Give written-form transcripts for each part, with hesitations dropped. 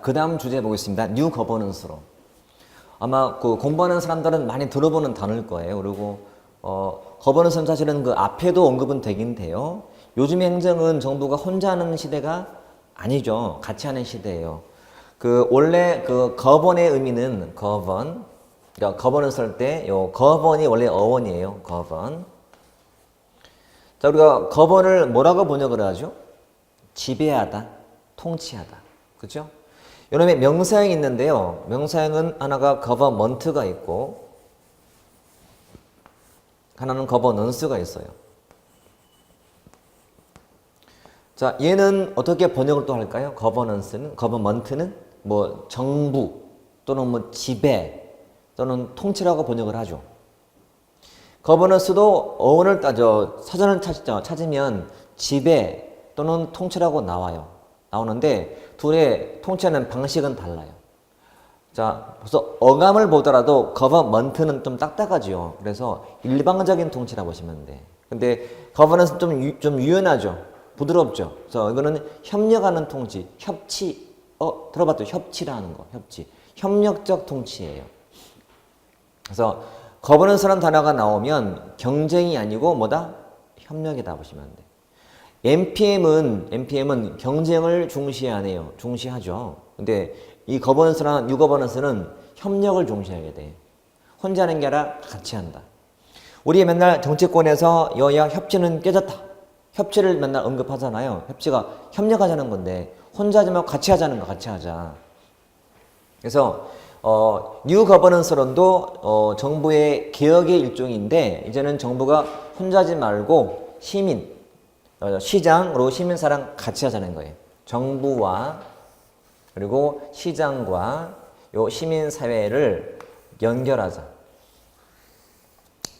그 다음 주제 보겠습니다. 뉴 거버넌스로. 아마 그 공부하는 사람들은 많이 들어보는 단어일 거예요. 그리고 거버넌스는 사실은 그 앞에도 언급은 되긴 돼요. 요즘의 행정은 정부가 혼자 하는 시대가 아니죠. 같이 하는 시대예요. 그 원래 그 거번의 의미는 거번, 그러니까 거버넌스 할 때 요 거번이 원래 어원이에요. 거번. 자, 우리가 거번을 뭐라고 번역을 하죠? 지배하다, 통치하다. 그죠? 요놈의 명사형이 있는데요. 명사형은 하나가 거버먼트가 있고 하나는 거버넌스가 있어요. 자, 얘는 어떻게 번역을 또 할까요? 거버넌스는, 거버먼트는 뭐 정부 또는 뭐 지배 또는 통치라고 번역을 하죠. 거버넌스도 어원을 사전을 찾으면 지배 또는 통치라고 나오는데 둘의 통치하는 방식은 달라요. 자, 벌써 어감을 보더라도 거버먼트는 좀 딱딱하죠. 그래서 일방적인 통치라고 보시면 돼. 근데 거버넌스는 좀 유연하죠. 부드럽죠. 그래서 이거는 협력하는 통치, 협치. 들어봤죠? 협치라는 거, 협치. 협력적 통치예요. 그래서 거버넌스라는 단어가 나오면 경쟁이 아니고 뭐다? 협력이다 보시면 돼. NPM은 경쟁을 중시하네요. 중시하죠. 근데 이 거버넌스랑 뉴거버넌스는 협력을 중시하게 돼. 혼자 하는 게 아니라 같이 한다. 우리 맨날 정치권에서 여야 협치는 깨졌다. 협치를 맨날 언급하잖아요. 협치가 협력하자는 건데 혼자 하지 말고 같이 하자는 거, 같이 하자. 그래서 뉴 거버넌스론도 정부의 개혁의 일종인데 이제는 정부가 혼자 하지 말고 시장으로 시민사랑 같이 하자는 거예요. 정부와 그리고 시장과 요 시민사회를 연결하자.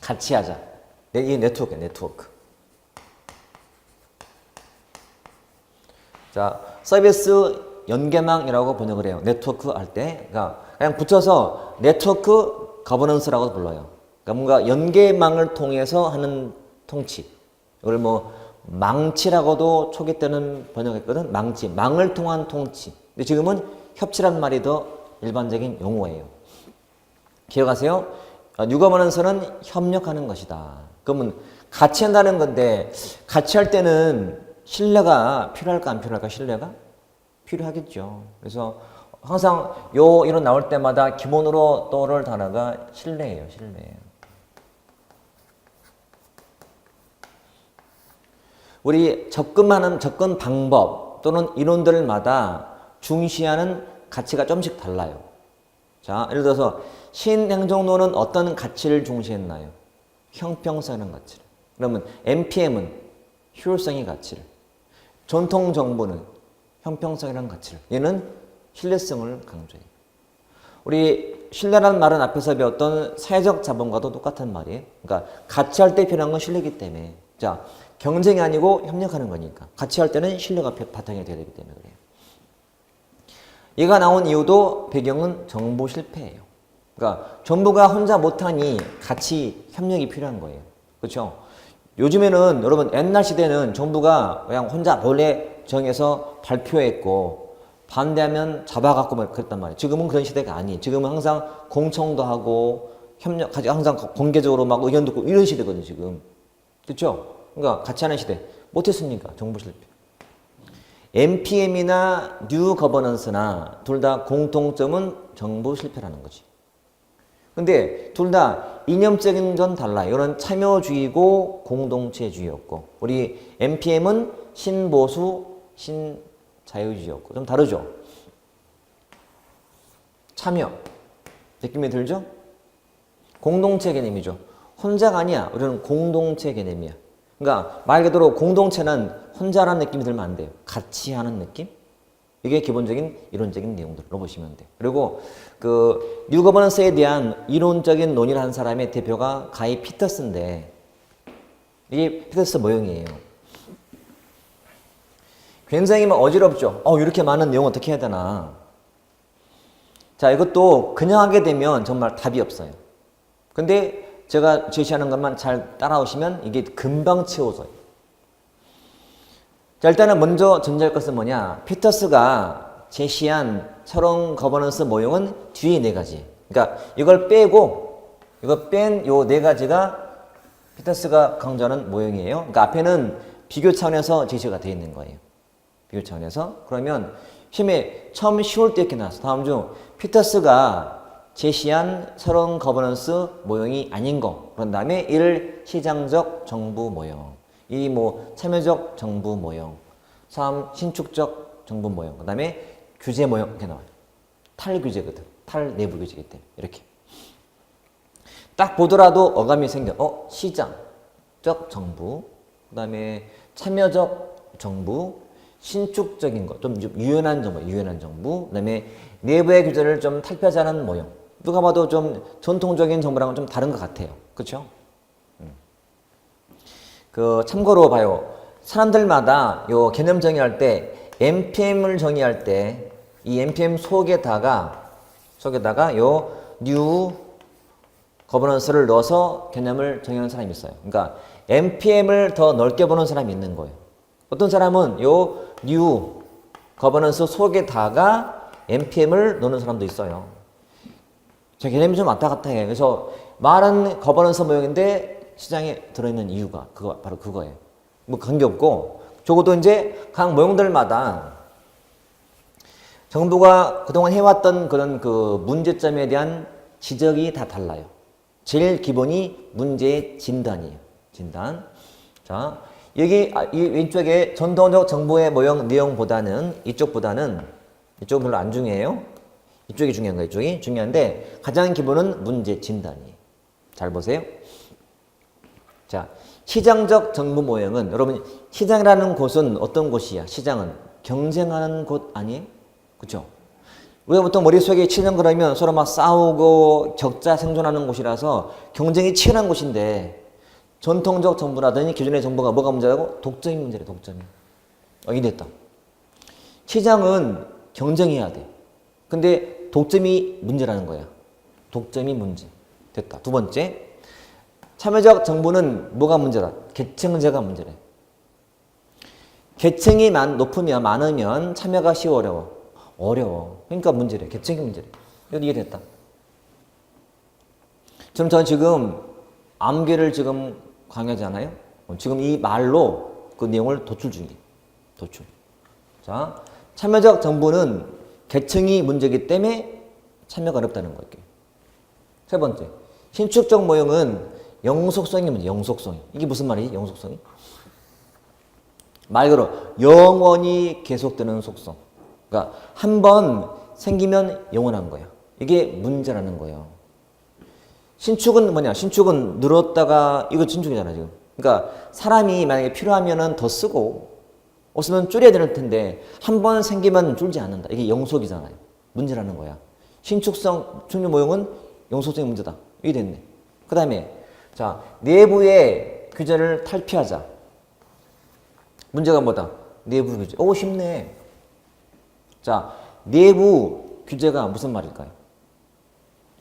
같이 하자. 이게 네트워크예요. 네트워크. 자, 서비스 연계망이라고 번역을 해요. 네트워크 할 때. 그러니까 그냥 붙여서 네트워크 거버넌스라고 불러요. 그러니까 뭔가 연계망을 통해서 하는 통치. 이걸 뭐 망치라고도 초기 때는 번역했거든. 망을 통한 통치. 근데 지금은 협치란 말이 더 일반적인 용어예요. 기억하세요? 뉴거버넌스는 협력하는 것이다. 그러면 같이 한다는 건데 같이 할 때는 신뢰가 필요할까 안 필요할까? 신뢰가 필요하겠죠. 그래서 항상 이런 나올 때마다 기본으로 떠오를 단어가 신뢰예요. 신뢰예요. 우리 접근 방법 또는 이론들마다 중시하는 가치가 좀씩 달라요. 자, 예를 들어서 신행정론은 어떤 가치를 중시했나요? 형평성의 가치를. 그러면 NPM은 효율성의 가치를. 전통정부는 형평성이라는 가치를. 얘는 신뢰성을 강조해요. 우리 신뢰라는 말은 앞에서 배웠던 사회적 자본과도 똑같은 말이에요. 그러니까 같이 할 때 필요한 건 신뢰이기 때문에. 자, 경쟁이 아니고 협력하는 거니까. 같이 할 때는 신뢰가 바탕이 되어야 되기 때문에 그래요. 얘가 나온 이유도 배경은 정부 실패예요. 그러니까 정부가 혼자 못하니 같이 협력이 필요한 거예요. 그렇죠? 요즘에는 여러분 옛날 시대는 정부가 그냥 혼자 몰래 정해서 발표했고 반대하면 잡아갖고 막 그랬단 말이에요. 지금은 그런 시대가 아니에요. 지금은 항상 공청도 하고 협력하지 항상 공개적으로 막 의견 듣고 이런 시대거든요. 지금. 그렇죠? 그러니까 같이 하는 시대. 못했습니까? 정부 실패. NPM이나 뉴 거버넌스나 둘 다 공통점은 정부 실패라는 거지. 근데 둘 다 이념적인 건 달라요. 이거는 참여주의고 공동체주의였고 우리 NPM은 신보수, 신자유주의였고 좀 다르죠? 참여 느낌이 들죠? 공동체 개념이죠. 혼자가 아니야. 우리는 공동체 개념이야. 그러니까 말 그대로 공동체는 혼자라는 느낌이 들면 안 돼요. 같이 하는 느낌? 이게 기본적인 이론적인 내용들로 보시면 돼요. 그리고 그 뉴거버넌스에 대한 이론적인 논의를 한 사람의 대표가 가이 피터스인데 이게 피터스 모형이에요. 굉장히 막 어지럽죠. 이렇게 많은 내용 어떻게 해야 되나. 자, 이것도 그냥 하게 되면 정말 답이 없어요. 근데 제가 제시하는 것만 잘 따라오시면 이게 금방 채워져요. 자, 일단은 먼저 전제할 것은 뭐냐. 피터스가 제시한 서론 거버넌스 모형은 뒤에 네 가지. 그러니까 이걸 빼고 이거 뺀 요 네 가지가 피터스가 강조하는 모형이에요. 그러니까 앞에는 비교 차원에서 제시가 되어 있는 거예요. 비교 차원에서. 그러면 시험에 처음 쉬울 때 이렇게 나왔어. 다음 중 피터스가 제시한 서론 거버넌스 모형이 아닌 거. 그런 다음에 1. 시장적 정부 모형. 2. 참여적 정부 모형. 3. 신축적 정부 모형. 그 다음에 규제 모형 이렇게 나와요. 탈규제거든. 탈내부 규제이기 때문에 이렇게. 딱 보더라도 어감이 생겨. 시장적 정부. 그 다음에 참여적 정부. 신축적인 거. 좀 유연한 정부. 유연한 정부. 그 다음에 내부의 규제를 좀 탈피하자는 모형. 누가 봐도 좀 전통적인 정부랑은 좀 다른 것 같아요. 그렇죠? 참고로 봐요. 사람들마다 요 개념 정의할 때 NPM을 정의할 때 이 NPM 속에다가 요 뉴 거버넌스를 넣어서 개념을 정의하는 사람이 있어요. 그러니까 NPM을 더 넓게 보는 사람이 있는 거예요. 어떤 사람은 요 뉴 거버넌스 속에다가 NPM을 넣는 사람도 있어요. 저 개념이 좀 왔다 갔다 해. 그래서 말은 거버넌스 모형인데 시장에 들어있는 이유가 바로 그거예요. 관계없고, 적어도 이제 각 모형들마다 정부가 그동안 해왔던 그런 문제점에 대한 지적이 다 달라요. 제일 기본이 문제의 진단이에요. 진단. 자, 여기 이 왼쪽에 전통적 정부의 모형 내용보다는 이쪽은 별로 안 중요해요. 이쪽이 중요한 거예요. 이쪽이 중요한데 가장 기본은 문제 진단이에요. 잘 보세요. 자, 시장적 정부 모형은 여러분 시장이라는 곳은 어떤 곳이야? 시장은 경쟁하는 곳 아니에요? 그렇죠? 우리가 보통 머릿속에 시장 그러면 서로 막 싸우고 적자 생존하는 곳이라서 경쟁이 치열한 곳인데 전통적 정부라든지 기존의 정부가 뭐가 문제라고? 독점이 문제래. 독점이. 이게 됐다. 시장은 경쟁해야 돼. 근데 독점이 문제라는 거야. 독점이 문제. 됐다. 두 번째. 참여적 정부는 뭐가 문제다? 계층제가 문제래. 계층이 많으면 참여가 쉬워 어려워. 그러니까 문제래. 계층이 문제래. 이건 이해됐다. 저는 지금 암기를 지금 강의하잖아요. 지금 이 말로 그 내용을 도출 중이에요. 도출. 자, 참여적 정부는 계층이 문제이기 때문에 참여가 어렵다는 거예요. 세 번째. 신축적 모형은 영속성이 문제. 영속성이. 이게 무슨 말이지? 영속성이? 말 그대로 영원히 계속되는 속성. 그러니까 한 번 생기면 영원한 거야. 이게 문제라는 거예요. 신축은 뭐냐? 신축은 늘었다가 이거 신축이잖아 지금. 그러니까 사람이 만약에 필요하면은 더 쓰고 없으면 줄여야 될 텐데 한 번 생기면 줄지 않는다. 이게 영속이잖아요. 문제라는 거야. 신축성 충족 모형은 영속성이 문제다. 이게 됐네. 그 다음에 자 내부의 규제를 탈피하자. 문제가 뭐다? 내부 규제. 쉽네. 자, 내부 규제가 무슨 말일까요?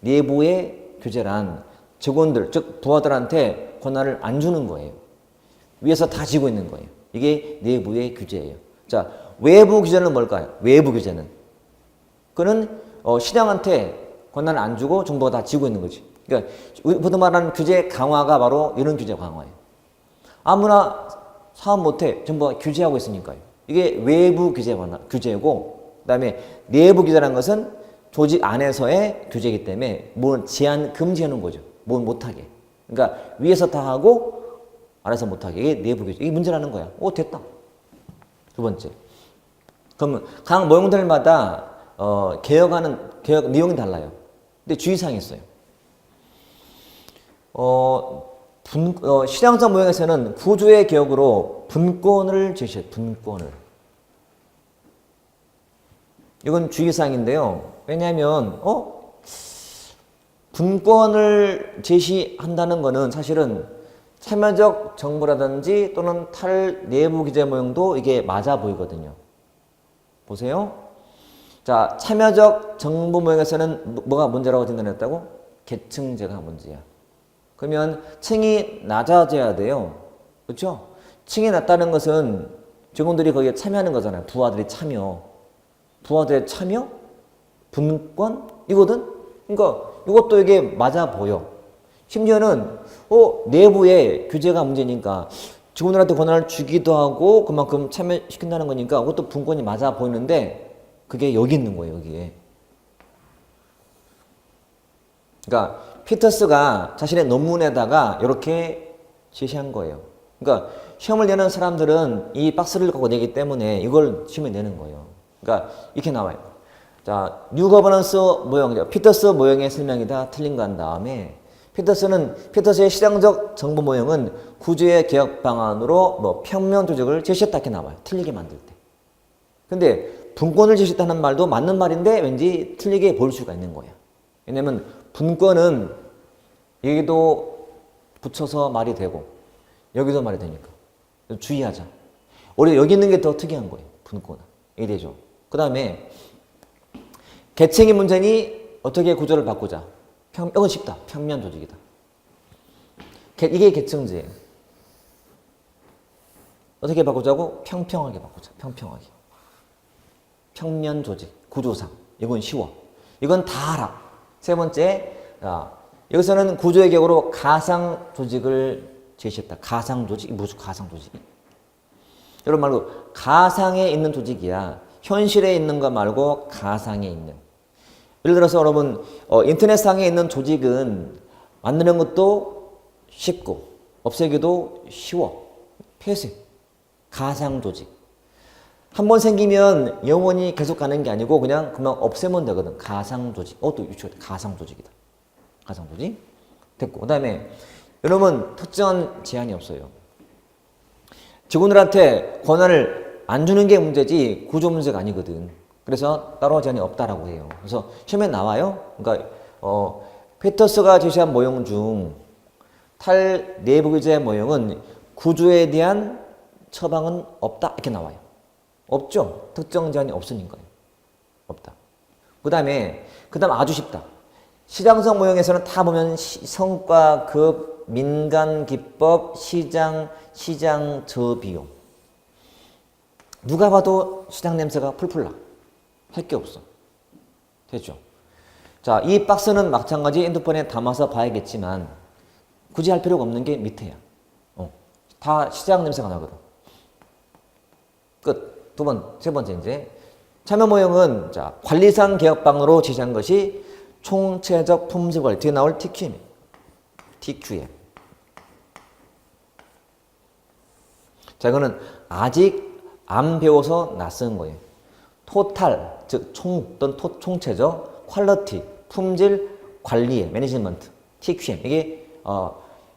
내부의 규제란 직원들, 즉 부하들한테 권한을 안 주는 거예요. 위에서 다 지고 있는 거예요. 이게 내부의 규제예요. 자, 외부 규제는 뭘까요? 외부 규제는 그는 시장한테 권한을 안 주고 정부가 다 지고 있는 거지. 그러니까 보통 말하는 규제 강화가 바로 이런 규제 강화예요. 아무나 사업 못해. 정부가 규제하고 있으니까요. 이게 외부 규제고 그다음에 내부 규제라는 것은 조직 안에서의 규제이기 때문에 뭘 제한 금지하는 거죠. 뭘 못하게. 그러니까 위에서 다 하고 아래서 못하게. 이게 내부 규제. 이게 문제라는 거야. 됐다. 두 번째. 그러면 각 모형들마다 개혁 내용이 달라요. 근데 주의사항이 있어요. 시장적 모형에서는 구조의 개혁으로 분권을 제시해요. 분권을. 이건 주의사항인데요. 왜냐하면 분권을 제시한다는 것은 사실은 참여적 정부라든지 또는 탈내부 규제 모형도 이게 맞아 보이거든요. 보세요. 자, 참여적 정부 모형에서는 뭐가 문제라고 진단했다고? 계층제가 문제야. 그러면 층이 낮아져야 돼요. 그렇죠? 층이 낮다는 것은 직원들이 거기에 참여하는 거잖아요. 부하들이 참여. 부하들의 참여, 분권 이거든. 그러니까 이것도 이게 맞아 보여. 심지어는 내부의 규제가 문제니까 직원들한테 권한을 주기도 하고 그만큼 참여시킨다는 거니까 그것도 분권이 맞아 보이는데 그게 여기 있는 거예요. 여기에. 그러니까 피터스가 자신의 논문에다가 이렇게 제시한 거예요. 그러니까 시험을 내는 사람들은 이 박스를 갖고 내기 때문에 이걸 시험에 내는 거예요. 그러니까 이렇게 나와요. 자, 뉴 거버넌스 모형, 피터스 모형의 설명이다. 틀린 거 한 다음에 피터스의 시장적 정부 모형은 구조의 개혁 방안으로 뭐 평면 조직을 제시했다 이렇게 나와요. 틀리게 만들 때. 근데 분권을 제시했다는 말도 맞는 말인데 왠지 틀리게 보일 수가 있는 거예요. 왜냐면 분권은 여기도 붙여서 말이 되고 여기도 말이 되니까 주의하자. 오히려 여기 있는 게 더 특이한 거예요. 분권은. 이래죠. 그 다음에 계층의 문제니 어떻게 구조를 바꾸자. 이건 쉽다. 평면 조직이다. 이게 계층제예요. 어떻게 바꾸자고? 평평하게 바꾸자. 평평하게. 평면 조직, 구조상. 이건 쉬워. 이건 다 알아. 세 번째, 여기서는 구조의 격으로 가상 조직을 제시했다. 가상 조직? 무슨 가상 조직이? 여러분 말고 가상에 있는 조직이야. 현실에 있는 거 말고 가상에 있는. 예를 들어서 여러분 인터넷상에 있는 조직은 만드는 것도 쉽고 없애기도 쉬워. 폐쇄. 가상 조직. 한 번 생기면 영원히 계속 가는 게 아니고 그냥 그만 없애면 되거든. 가상 조직. 또 유치원 가상 조직이다. 가상 조직. 됐고. 그 다음에 여러분 특정한 제한이 없어요. 직원들한테 권한을 안 주는 게 문제지 구조 문제가 아니거든. 그래서 따로 제한이 없다라고 해요. 그래서 시험에 나와요. 그러니까 피터스가 제시한 모형 중 탈내부 규제 모형은 구조에 대한 처방은 없다 이렇게 나와요. 없죠. 특정 제한이 없으니까요. 없다. 그 다음 아주 쉽다. 시장성 모형에서는 다 보면 성과, 급, 민간 기법, 시장 저비용. 누가 봐도 시장 냄새가 풀풀 나. 할 게 없어. 됐죠? 자, 이 박스는 마찬가지 핸드폰에 담아서 봐야겠지만 굳이 할 필요가 없는 게 밑에야. 다 시장 냄새가 나거든. 끝. 세 번째 이제 참여 모형은 자, 관리상 개혁방으로 제시한 것이 총체적 품질 관리. 뒤에 나올 TQM. TQM. 자, 이거는 아직 안 배워서 낯선 거예요. 토탈, 즉 또는 총체적, 퀄리티, 품질 관리의 매니지먼트, TQM. 이게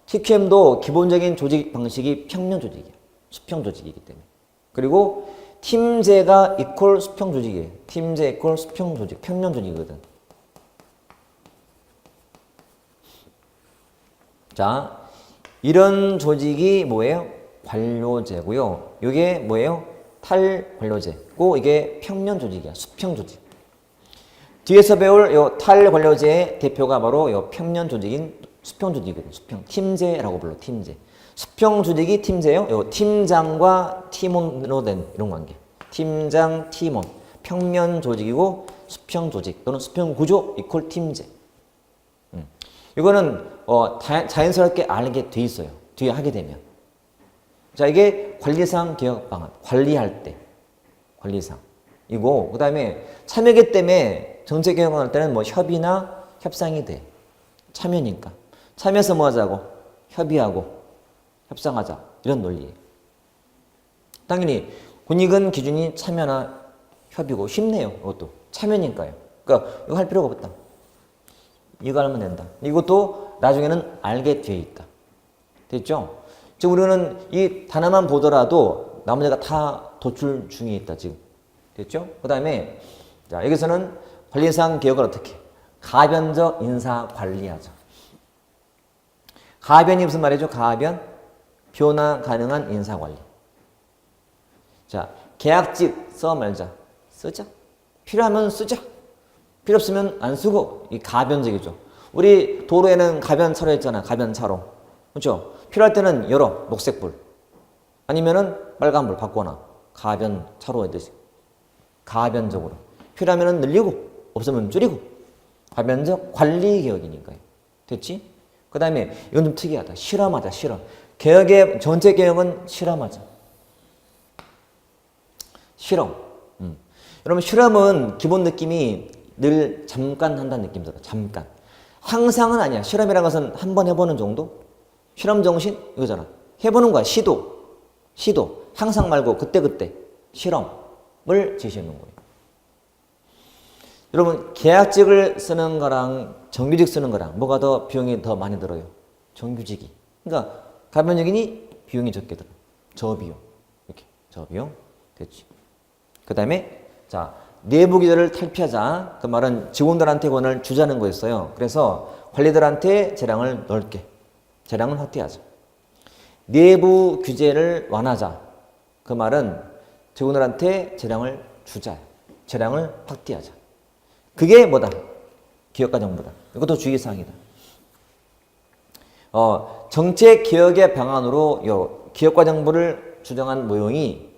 TQM도 기본적인 조직 방식이 평면 조직이에요. 수평 조직이기 때문에. 그리고 팀제가 이퀄 수평 조직이에요. 팀제 이퀄 수평 조직, 평면 조직이거든. 자, 이런 조직이 뭐예요? 관료제고요. 이게 뭐예요? 탈관료제고 이게 평면 조직이야. 수평 조직. 뒤에서 배울 요 탈관료제의 대표가 바로 요 평면 조직인 수평 조직이거든. 수평. 팀제라고 불러. 팀제. 수평 조직이 팀제예요. 요 팀장과 팀원으로 된 이런 관계. 팀장, 팀원. 평면 조직이고 수평 조직 또는 수평 구조 이퀄 팀제. 이거는 자연스럽게 알게 돼 있어요. 뒤에 하게 되면. 자, 이게 관리상 개혁 방안. 관리할 때. 관리상. 이고, 그 다음에 참여기 때문에 정책 개혁을 할 때는 뭐 협의나 협상이 돼. 참여니까. 참여해서 뭐 하자고? 협의하고 협상하자. 이런 논리예요. 당연히 군익은 기준이 참여나 협의고 쉽네요. 이것도. 참여니까요. 그러니까 이거 할 필요가 없다. 이거 알면 된다. 이것도 나중에는 알게 돼 있다. 됐죠? 지금 우리는 이 단어만 보더라도 나머지가 다 도출 중에 있다. 지금. 됐죠? 그 다음에 자, 여기서는 관리상 개혁을 어떻게? 가변적 인사 관리하자. 가변이 무슨 말이죠? 가변? 변화 가능한 인사 관리. 자, 계약직 써 말자. 쓰자. 필요하면 쓰자. 필요 없으면 안 쓰고. 이 가변적이죠. 우리 도로에는 가변차로 있잖아. 가변차로. 그렇죠? 필요할 때는 열어. 녹색불. 아니면은 빨간불 바꿔놔. 가변차로 해듯이. 가변적으로. 필요하면 늘리고 없으면 줄이고 과면적 관리 개혁이니까요. 됐지? 그 다음에 이건 좀 특이하다. 실험하자. 실험. 개혁의 전체 개혁은 실험하자. 실험. 여러분 실험은 기본 느낌이 늘 잠깐 한다는 느낌 들어요. 잠깐. 항상은 아니야. 실험이라는 것은 한 번 해보는 정도? 실험 정신? 이거잖아. 해보는 거야. 시도. 시도. 항상 말고 그때그때 실험을 제시하는 거예요. 여러분 계약직을 쓰는 거랑 정규직 쓰는 거랑 뭐가 더 비용이 더 많이 들어요? 정규직이. 그러니까 가변적이니 비용이 적게 들어. 저비용. 이렇게 저비용. 됐지. 그 다음에 자 내부 기조를 탈피하자. 그 말은 직원들한테 권한을 주자는 거였어요. 그래서 관리들한테 재량을 넓게, 재량을 확대하자. 내부 규제를 완화하자. 그 말은 직원들한테 재량을 주자. 재량을 확대하자. 그게 뭐다? 기업과정부다. 이것도 주의사항이다. 정책 개혁의 방안으로 요 기업과정부를 주장한 모형이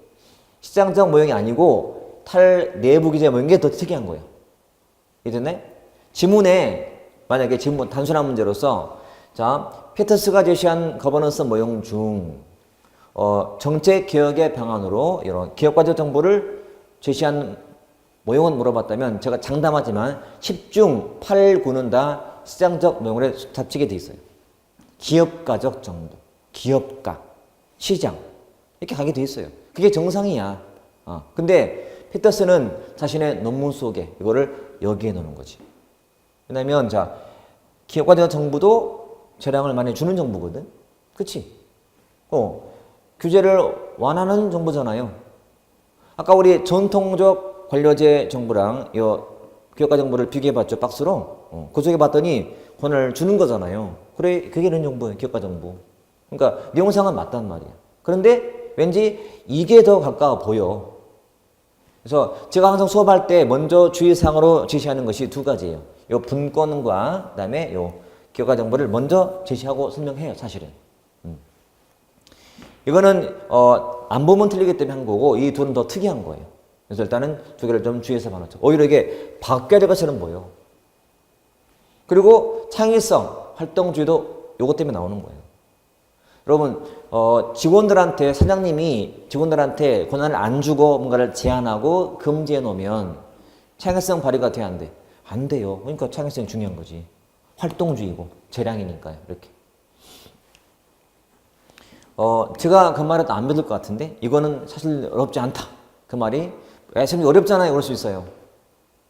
시장적 모형이 아니고 탈내부 규제 모형인 게 더 특이한 거예요. 이해됐나요? 지문에 만약에 지문 단순한 문제로서 자 피터스가 제시한 거버넌스 모형 중 정책 개혁의 방안으로 이런 기업과정 정보를 제시한 모형은 물어봤다면 제가 장담하지만 10중 8구는 다 시장적 모형으로 잡히게 돼 있어요. 기업가적 정보, 기업가, 시장 이렇게 가게 돼 있어요. 그게 정상이야. 근데 피터스는 자신의 논문 속에 이거를 여기에 넣는 거지. 왜냐면 자 기업가적 정보도 재량을 많이 주는 정보거든. 그치? 규제를 완화하는 정보잖아요. 아까 우리 전통적 관료제 정보랑 이 기업가 정보를 비교해봤죠. 박스로. 그 속에 봤더니 권한을 주는 거잖아요. 그래, 그게 이런 정보예요. 기업가 정보. 그러니까 내용상은 맞단 말이야. 그런데 왠지 이게 더 가까워 보여. 그래서 제가 항상 수업할 때 먼저 주의사항으로 제시하는 것이 두 가지예요. 요 분권과 그다음에 요 기업가 정보를 먼저 제시하고 설명해요. 사실은. 이거는 안 보면 틀리기 때문에 한 거고 이 둘은 더 특이한 거예요. 그래서 일단은 두 개를 좀 주의해서 봐놓죠. 오히려 이게 바뀌어야 될 것처럼 보여. 그리고 창의성, 활동주의도 요것 때문에 나오는 거예요. 여러분 직원들한테 사장님이 직원들한테 권한을 안 주고 뭔가를 제한하고 금지해 놓으면 창의성 발휘가 돼야 안 돼? 안 돼요. 그러니까 창의성이 중요한 거지. 활동주의고 재량이니까요. 이렇게. 제가 그 말을 안 믿을 것 같은데 이거는 사실 어렵지 않다. 그 말이 선생님 어렵잖아요. 그럴 수 있어요.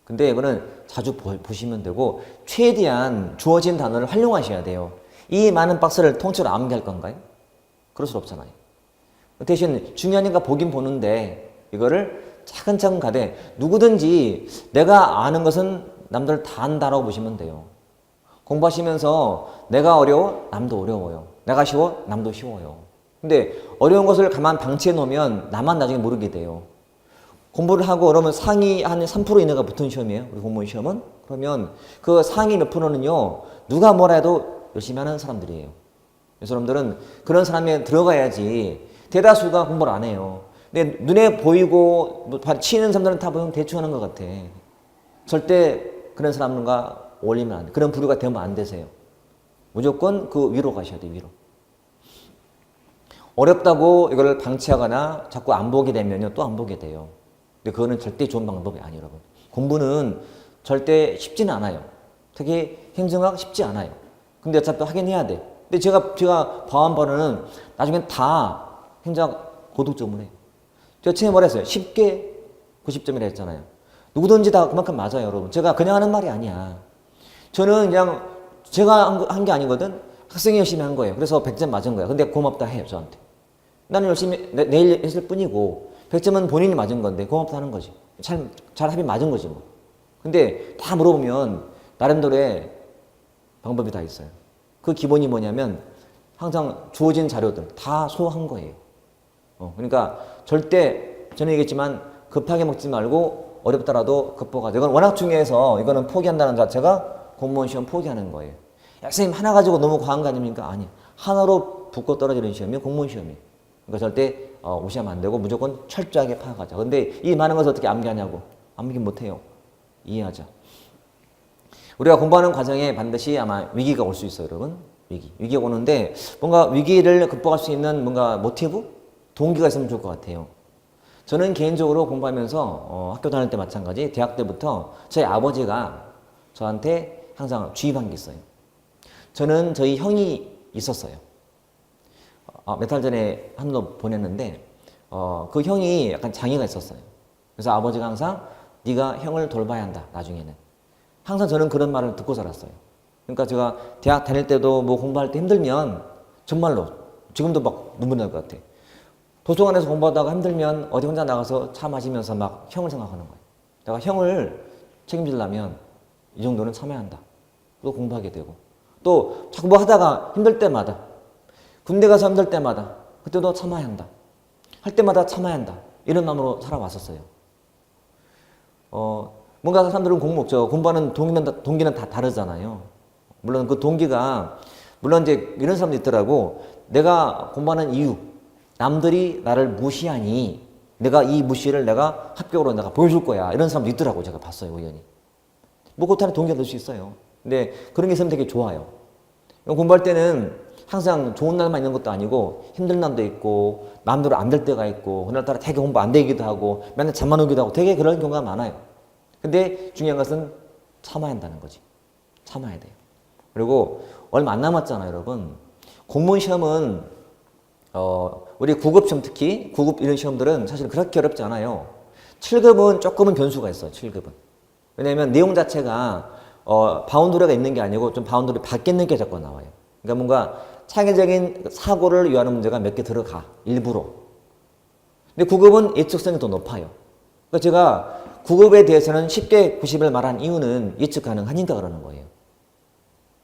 근데 이거는 자주 보시면 되고 최대한 주어진 단어를 활용하셔야 돼요. 이 많은 박스를 통째로 암기할 건가요? 그럴 수 없잖아요. 대신 중요하니까 보긴 보는데 이거를 차근차근 가되 누구든지 내가 아는 것은 남들 다 안다라고 보시면 돼요. 공부하시면서 내가 어려워? 남도 어려워요. 내가 쉬워? 남도 쉬워요. 근데 어려운 것을 가만 방치해 놓으면 나만 나중에 모르게 돼요. 공부를 하고 그러면 상위 한 3% 이내가 붙은 시험이에요. 우리 공무원 시험은. 그러면 그 상위 몇 프로는요. 누가 뭐라 해도 열심히 하는 사람들이에요. 그래서 여러분들은 그런 사람에 들어가야지 대다수가 공부를 안 해요. 근데 눈에 보이고 치는 사람들은 다 보면 대충 하는 것 같아. 절대 그런 사람과 어울리면 안 돼. 그런 부류가 되면 안 되세요. 무조건 그 위로 가셔야 돼요. 위로. 어렵다고 이걸 방치하거나 자꾸 안 보게 되면요. 또 안 보게 돼요. 근데 그거는 절대 좋은 방법이 아니에요, 여러분. 공부는 절대 쉽지는 않아요. 특히 행정학 쉽지 않아요. 근데 어차피 하긴 해야 돼. 근데 제가 봐온 바로는 나중엔 다 행정학 고득점을 해요. 제가 처음에 뭐라 했어요? 쉽게 90점이라 했잖아요. 누구든지 다 그만큼 맞아요, 여러분. 제가 그냥 하는 말이 아니야. 저는 그냥 제가 한 게 아니거든. 학생이 열심히 한 거예요. 그래서 100점 맞은 거야. 근데 고맙다 해요, 저한테. 나는 열심히 내일 했을 뿐이고 100점은 본인이 맞은 건데 고맙다 하는 거지. 잘 합이 맞은 거지 뭐. 근데 다 물어보면 나름대로의 방법이 다 있어요. 그 기본이 뭐냐면 항상 주어진 자료들 다 소화한 거예요. 그러니까 절대 저는 얘기했지만 급하게 먹지 말고 어렵더라도 극복하자. 이건 워낙 중요해서 이거는 포기한다는 자체가 공무원 시험 포기하는 거예요. 야, 선생님 하나 가지고 너무 과한 거 아닙니까? 아니, 하나로 붙고 떨어지는 시험이 공무원 시험이에요. 그러니까 절대 무시하면 안 되고 무조건 철저하게 파악하자. 근데 이 많은 것을 어떻게 암기하냐고. 암기 못해요. 이해하자. 우리가 공부하는 과정에 반드시 아마 위기가 올 수 있어요, 여러분. 위기가 오는데 뭔가 위기를 극복할 수 있는 뭔가 모티브? 동기가 있으면 좋을 것 같아요. 저는 개인적으로 공부하면서 학교 다닐 때 마찬가지, 대학 때부터 저희 아버지가 저한테 항상 주입한 게 있어요. 저는 저희 형이 있었어요. 몇 달 전에 한번 보냈는데 그 형이 약간 장애가 있었어요. 그래서 아버지가 항상 네가 형을 돌봐야 한다, 나중에는. 항상 저는 그런 말을 듣고 자랐어요. 그러니까 제가 대학 다닐 때도 뭐 공부할 때 힘들면 정말로 지금도 막 눈물 날 것 같아. 도서관에서 공부하다가 힘들면 어디 혼자 나가서 차 마시면서 막 형을 생각하는 거예요. 내가 형을 책임지려면 이 정도는 참아야 한다. 또 공부하게 되고. 또 자꾸 뭐 하다가 힘들 때마다, 군대 가서 힘들 때마다 그때도 참아야 한다. 할 때마다 참아야 한다. 이런 마음으로 살아왔었어요. 뭔가 사람들은 공부하는 동기는 다 다르잖아요. 물론 그 동기가, 물론 이제 이런 사람도 있더라고. 내가 공부하는 이유, 남들이 나를 무시하니 내가 이 무시를 내가 합격으로 내가 보여줄 거야. 이런 사람도 있더라고. 제가 봤어요, 우연히. 뭐 그것도 하나의 동기가 될 수 있어요. 근데 그런 게 있으면 되게 좋아요. 공부할 때는 항상 좋은 날만 있는 것도 아니고 힘든 날도 있고 마음대로 안 될 때가 있고 그날따라 되게 공부 안 되기도 하고 맨날 잠만 오기도 하고 되게 그런 경우가 많아요. 근데 중요한 것은 참아야 한다는 거지. 참아야 돼요. 그리고 얼마 안 남았잖아요, 여러분. 공무원 시험은 우리 9급 시험, 특히 9급 이런 시험들은 사실 그렇게 어렵지 않아요. 7급은 조금은 변수가 있어요. 7급은. 왜냐하면 내용 자체가 바운더리가 있는 게 아니고 좀 바운더리 밖에 있는 게 자꾸 나와요. 그러니까 뭔가 창의적인 사고를 위한 문제가 몇 개 들어가, 일부러. 근데 9급은 예측성이 더 높아요. 그러니까 제가 9급에 대해서는 쉽게 90을 말한 이유는 예측 가능하니까 그러는 거예요.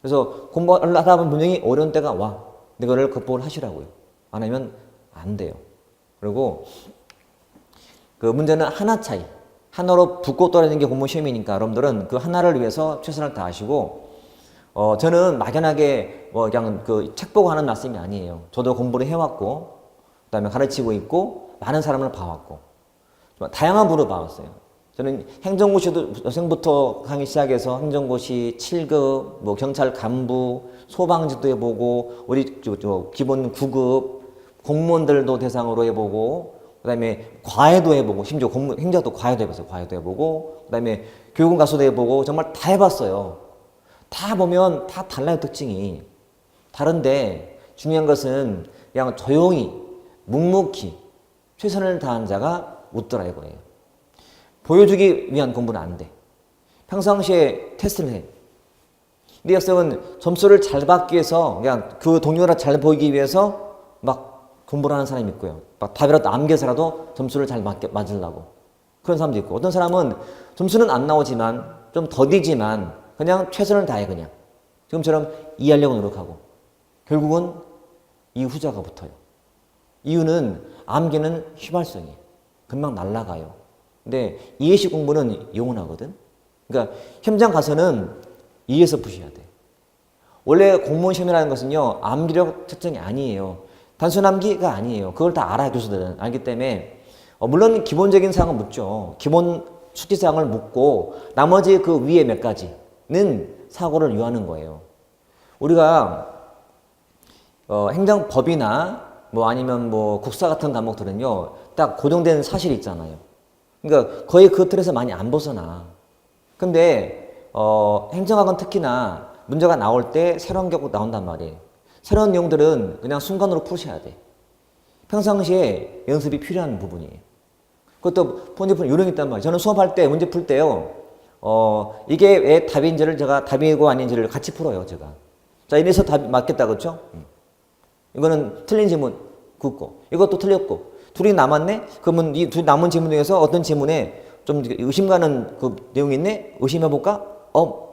그래서 공부를 하다 보면 분명히 어려운 때가 와. 근데 그걸 극복을 하시라고요. 안 하면 안 돼요. 그리고 그 문제는 하나 차이. 하나로 붙고 떨어지는 게 공무원 시험이니까 여러분들은 그 하나를 위해서 최선을 다하시고, 저는 막연하게 뭐 그냥 그 책 보고 하는 말씀이 아니에요. 저도 공부를 해왔고, 그 다음에 가르치고 있고, 많은 사람을 봐왔고, 다양한 부를 봐왔어요. 저는 행정고시도 여생부터 강의 시작해서 행정고시 7급, 뭐 경찰 간부, 소방직도 해보고, 우리 기본 9급, 공무원들도 대상으로 해보고, 그 다음에 과외도 해보고, 심지어 행정도 과외도 해봤어요. 과외도 해보고, 그 다음에 교육원 가서도 해보고, 정말 다 해봤어요. 다 보면 다 달라요, 특징이. 다른데 중요한 것은 그냥 조용히, 묵묵히 최선을 다한 자가 웃더라 이거예요. 보여주기 위한 공부는 안 돼. 평상시에 테스트를 해. 네 학생은 점수를 잘 받기 위해서 그냥 그 동료라 잘 보이기 위해서 막 공부를 하는 사람이 있고요. 막 답이라도 남겨서라도 점수를 잘 맞으려고. 그런 사람도 있고, 어떤 사람은 점수는 안 나오지만 좀 더디지만 그냥 최선을 다해. 그냥 지금처럼 이해하려고 노력하고 결국은 이 후자가 붙어요. 이유는 암기는 휘발성이에요. 금방 날아가요. 근데 이해식 공부는 영원하거든. 그러니까 현장 가서는 이해해서 푸셔야 돼. 원래 공무원 시험이라는 것은요, 암기력 측정이 아니에요. 단순 암기가 아니에요. 그걸 다 알아요, 교수들은. 알기 때문에 물론 기본적인 사항은 묻죠. 기본 숙지 사항을 묻고 나머지 그 위에 몇 가지는 사고를 유하는 거예요. 우리가 행정법이나 뭐 아니면 뭐 국사 같은 과목들은요, 딱 고정된 사실이 있잖아요. 그러니까 거의 그 틀에서 많이 안 벗어나. 근데 행정학은 특히나 문제가 나올 때 새로운 게 나온단 말이에요. 새로운 내용들은 그냥 순간으로 푸셔야 돼. 평상시에 연습이 필요한 부분이에요. 그것도 문제 푸는 요령이 있단 말이에요. 저는 수업할 때 문제 풀 때요, 이게 왜 답인지를 제가 답이고 아닌지를 같이 풀어요, 제가. 자, 이래서 답이 맞겠다, 그렇죠? 이거는 틀린 질문 긋고, 이것도 틀렸고, 둘이 남았네? 그러면 이 두 남은 질문 중에서 어떤 질문에 좀 의심 가는 그 내용이 있네? 의심해볼까?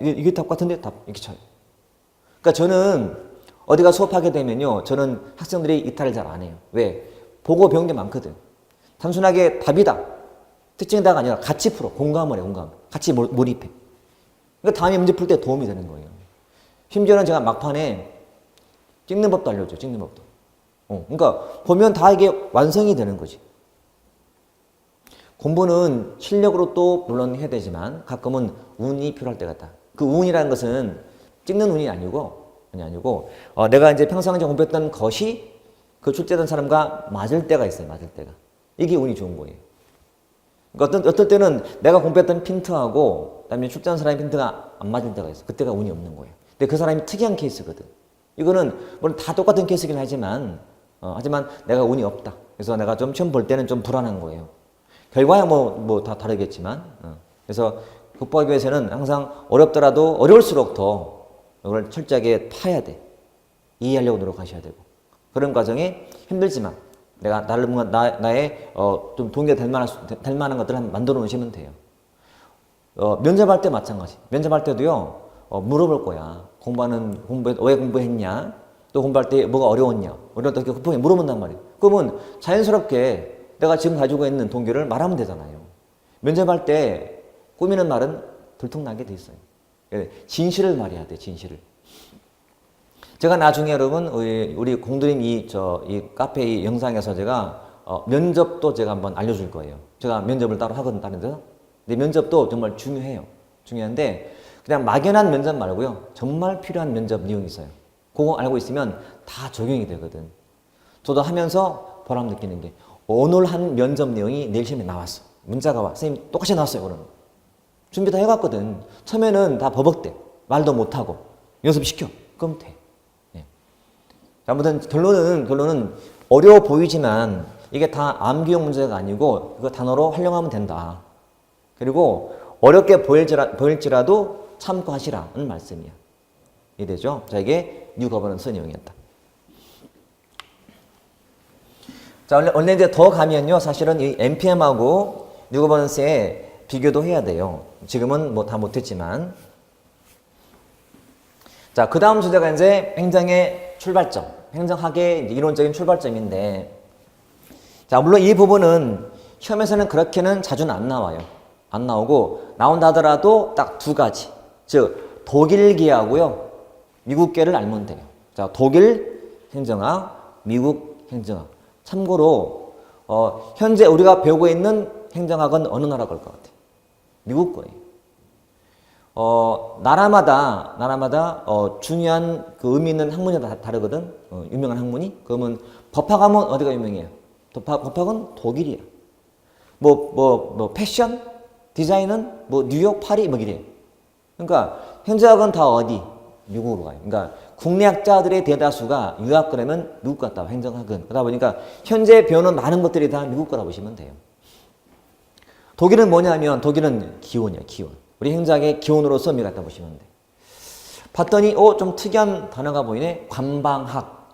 이게 답 같은데? 답. 이렇게 쳐요. 그러니까 저는 어디가 수업하게 되면요, 저는 학생들이 이탈을 잘 안 해요. 왜? 보고 배운 게 많거든. 단순하게 답이다, 특징이다가 아니라 같이 풀어. 공감을 해, 공감. 같이 몰입해. 그러니까 다음에 문제 풀 때 도움이 되는 거예요. 심지어는 제가 막판에 찍는 법도 알려줘요. 찍는 법도. 그러니까 보면 다 이게 완성이 되는 거지. 공부는 실력으로 또 물론 해야 되지만 가끔은 운이 필요할 때가 있다. 그 운이라는 것은 찍는 운이 아니고 내가 이제 평상시에 공부했던 것이 그 출제된 사람과 맞을 때가 있어요. 맞을 때가. 이게 운이 좋은 거예요. 그러니까 어떨 때는 내가 공부했던 핀트하고 그다음에 출제한 사람의 핀트가 안 맞을 때가 있어. 그때가 운이 없는 거예요. 근데 그 사람이 특이한 케이스거든. 이거는 물론 다 똑같은 케이스긴 하지만 내가 운이 없다. 그래서 내가 좀 시험 볼 때는 좀 불안한 거예요. 결과야 뭐 다 다르겠지만 그래서 극복하기 위해서는 항상 어렵더라도 어려울수록 더 이걸 철저하게 파야 돼. 이해하려고 노력하셔야 되고 그런 과정이 힘들지만 내가 나의 좀 동기가 될 만한 것들을 한번 만들어 놓으시면 돼요. 면접할 때 마찬가지. 면접할 때도요 물어볼 거야. 왜 공부했냐? 또 공부할 때 뭐가 어려웠냐? 어려웠다 이렇게 급하게 물어본단 말이에요. 그러면 자연스럽게 내가 지금 가지고 있는 동기를 말하면 되잖아요. 면접할 때 꾸미는 말은 들통나게 돼 있어요. 진실을 말해야 돼, 진실을. 제가 나중에 여러분, 우리 공들임 이 카페 이 영상에서 제가 면접도 제가 한번 알려줄 거예요. 제가 면접을 따로 하거든, 다른 데서. 근데 면접도 정말 중요해요. 중요한데, 그냥 막연한 면접 말고요. 정말 필요한 면접 내용이 있어요. 그거 알고 있으면 다 적용이 되거든. 저도 하면서 보람 느끼는 게, 오늘 한 면접 내용이 내일 시험에 나왔어. 문자가 와. 선생님 똑같이 나왔어요, 오늘. 준비 다 해갔거든. 처음에는 다 버벅대. 말도 못하고. 연습시켜. 그럼 돼. 예. 아무튼 결론은 어려워 보이지만 이게 다 암기용 문제가 아니고 그거 단어로 활용하면 된다. 그리고 어렵게 보일지라도 참고하시라는 말씀이야. 이해되죠? 자, 이게 뉴 거버넌스 내용이었다. 자, 원래 이제 더 가면요. 사실은 이 NPM하고 뉴 거버넌스의 비교도 해야 돼요. 지금은 뭐 다 못했지만. 자, 그 다음 주제가 이제 행정의 출발점. 행정학의 이론적인 출발점인데. 자, 물론 이 부분은 시험에서는 그렇게는 자주는 안 나와요. 안 나오고, 나온다 하더라도 딱 두 가지. 즉, 독일계하고요. 미국계를 알면 돼요. 자, 독일 행정학, 미국 행정학. 참고로, 현재 우리가 배우고 있는 행정학은 어느 나라 걸 것 같아요? 미국 거예요. 나라마다 중요한 그 의미 있는 학문이 다르거든. 유명한 학문이. 그러면 법학하면 어디가 유명해요? 법학은 독일이야. 패션, 디자인은 뉴욕, 파리 이래요. 그러니까 행정학은 다 어디? 미국으로 가요. 그러니까 국내 학자들의 대다수가 유학 그러면 미국 갔다 와. 행정학은. 그러다 보니까 현재 배우는 많은 것들이 다 미국 거라 보시면 돼요. 독일은 뭐냐면 독일은 기원이야, 기원. 우리 행정학의 기원으로서 의미 갖다 보시면 돼. 봤더니 좀 특이한 단어가 보이네. 관방학.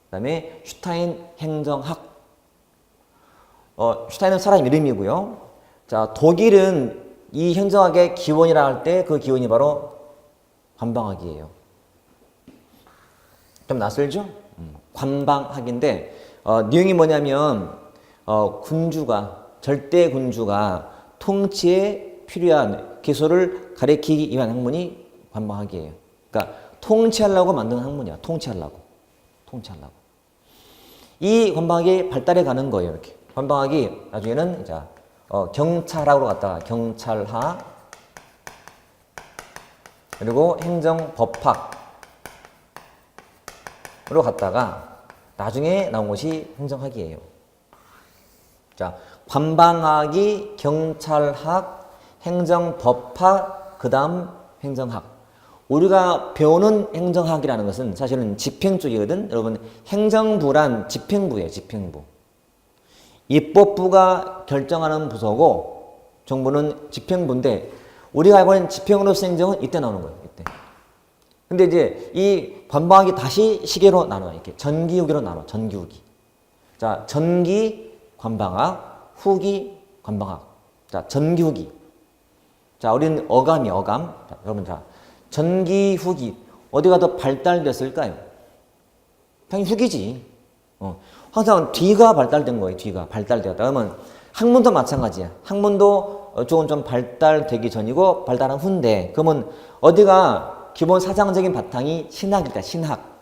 그다음에 슈타인 행정학. 슈타인은 사람 이름이고요. 자, 독일은 이 행정학의 기원이라 할 때 그 기원이 바로 관방학이에요. 좀 낯설죠? 관방학인데 내용이 뭐냐면 절대 군주가 통치에 필요한 기술을 가리키기 위한 학문이 관방학이에요. 그러니까 통치하려고 만든 학문이야. 통치하려고. 이 관방학이 발달해 가는 거예요. 이렇게. 관방학이 나중에는 경찰학으로 갔다가 경찰학 그리고 행정법학으로 갔다가 나중에 나온 것이 행정학이에요. 자, 관방학이 경찰학, 행정법학, 그 다음 행정학. 우리가 배우는 행정학이라는 것은 사실은 집행 쪽이거든. 여러분, 행정부란 집행부예요. 집행부. 입법부가 결정하는 부서고 정부는 집행부인데 우리가 알고 있는 집행으로서 행정은 이때 나오는 거예요. 이때. 근데 이제 이 관방학이 다시 시계로 나눠요. 이렇게 전기후기로 나눠. 전기후기. 자, 전기 관방학, 후기 관방학. 자, 전기후기. 자, 우리는 어감. 자, 여러분, 전기후기. 어디가 더 발달됐을까요? 당연히 후기지. 항상 뒤가 발달된 거예요. 뒤가 발달되었다. 그러면 학문도 마찬가지야. 학문도 조금 좀 발달되기 전이고 발달한 후인데 그러면 어디가 기본 사상적인 바탕이 신학일까? 신학.